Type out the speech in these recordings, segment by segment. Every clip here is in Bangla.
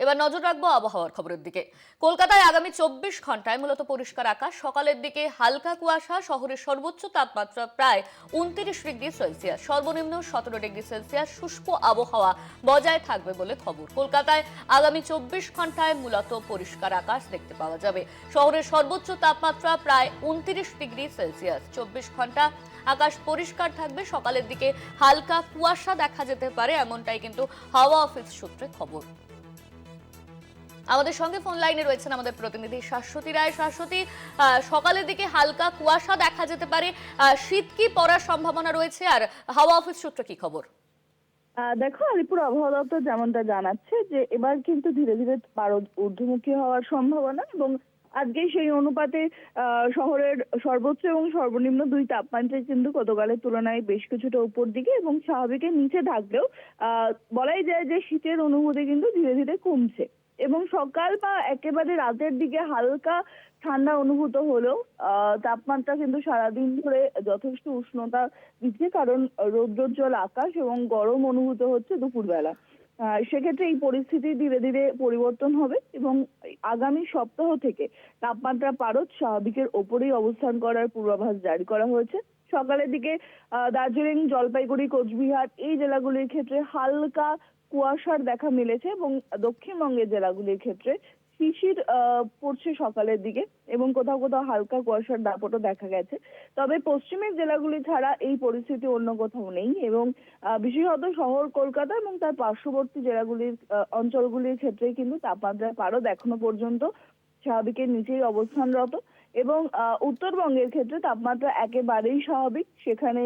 এবার নজর রাখবো আবহাওয়ার খবরের দিকে। কলকাতায় আগামী 24 ঘন্টায় মূলত পরিষ্কার আকাশ, সকালের দিকে হালকা কুয়াশা, শহরের সর্বোচ্চ তাপমাত্রা প্রায় 29 ডিগ্রি সেলসিয়াস, সর্বনিম্ন 17 ডিগ্রি সেলসিয়াস। শুষ্ক আবহাওয়া বজায় থাকবে বলে খবর। কলকাতায় আগামী 24 ঘন্টায় মূলত পরিষ্কার আকাশ দেখতে পাওয়া যাবে। শহরের সর্বোচ্চ তাপমাত্রা প্রায় 29 ডিগ্রি সেলসিয়াস। 24 ঘন্টা আকাশ পরিষ্কার থাকবে, সকালের দিকে হালকা কুয়াশা দেখা যেতে পারে, এমনটাই কিন্তু হাওয়া অফিস সূত্রে খবর। আমাদের সঙ্গে ফোন লাইনে রয়েছেন আমাদের প্রতিনিধি শাশ্বতী রায়। শাশ্বতী, সকালের দিকে হালকা কুয়াশা দেখা যেতে পারে, শীত কি পড়ার সম্ভাবনা রয়েছে, আর হাওয়া অফিস সূত্রে কি খবর? দেখো, আলিপুর আবহাওয়া দপ্তর যেমনটা জানাচ্ছে যে এবার কিন্তু ধীরে ধীরে পারদ ঊর্ধ্বমুখী হওয়ার সম্ভাবনা, এবং আজকে সেই অনুপাতে শহরের সর্বোচ্চ এবং সর্বনিম্ন দুই তাপমাত্রায় কিন্তু গতকালের তুলনায় বেশ কিছুটা উপর দিকে এবং স্বাভাবিকের নিচে থাকলেও বলাই যায় যে শীতের অনুভূতি কিন্তু ধীরে ধীরে কমছে, এবং সকাল বা একেবারে রাতের দিকে হালকা ঠান্ডা অনুভূত হলেও তাপমাত্রা কিন্তু সারাদিন ধরে যথেষ্ট উষ্ণতা দিচ্ছে, কারণ রৌদ্রোজ্জ্বল আকাশ এবং গরম অনুভূত হচ্ছে দুপুরবেলা। সেক্ষেত্রে এই পরিস্থিতি ধীরে ধীরে পরিবর্তন হবে এবং আগামী সপ্তাহ থেকে তাপমাত্রা পারদ স্বাভাবিকের ওপরেই অবস্থান করার পূর্বাভাস জারি করা হয়েছে। সকালের দিকে দার্জিলিং, জলপাইগুড়ি, কোচবিহার এই জেলাগুলির ক্ষেত্রে হালকা কুয়াশার দেখা মিলেছে, এবং দক্ষিণবঙ্গের জেলাগুলির ক্ষেত্রে শিশির পড়ছে সকালের দিকে এবং কোথাও কোথাও হালকা কুয়াশার দাপটও দেখা গেছে। তবে পশ্চিমের জেলাগুলি ছাড়া এই পরিস্থিতি অন্য কোথাও নেই, এবং বিশেষত শহর কলকাতা এবং তার পার্শ্ববর্তী জেলাগুলির অঞ্চলগুলির ক্ষেত্রে কিন্তু তাপমাত্রার পারদ এখনো পর্যন্ত স্বাভাবিকের নিচেই অবস্থানরত, এবং উত্তরবঙ্গের ক্ষেত্রে তাপমাত্রা একেবারেই স্বাভাবিক। সেখানে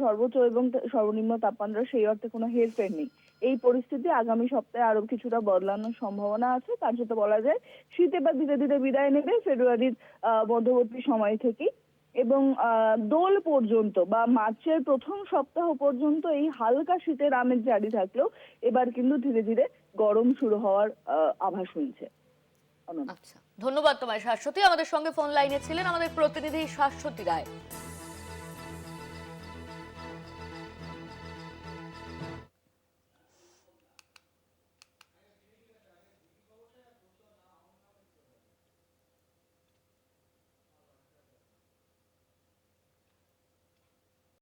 সর্বোচ্চ এবং সর্বনিম্ন তাপমাত্রা সেই অর্থে কোনো হেরফের নেই। এই পরিস্থিতি আগামী সপ্তাহে আরো কিছুটা বদলানোর সম্ভাবনা আছে। তার সাথে বলা যায় শীত এবার ধীরে ধীরে বিদায় নেবে ফেব্রুয়ারির মধ্যবর্তী সময় থেকেই, এবং দোল পর্যন্ত বা মার্চের প্রথম সপ্তাহ পর্যন্ত এই হালকা শীতের আমেজ জারি থাকলেও এবার কিন্তু ধীরে ধীরে গরম শুরু হওয়ার আভাস মিলছে। আচ্ছা, ধন্যবাদ তোমায় শাশ্বতী। আমাদের সঙ্গে ফোন লাইনে ছিলেন আমাদের প্রতিনিধি শাশ্বতী রায়।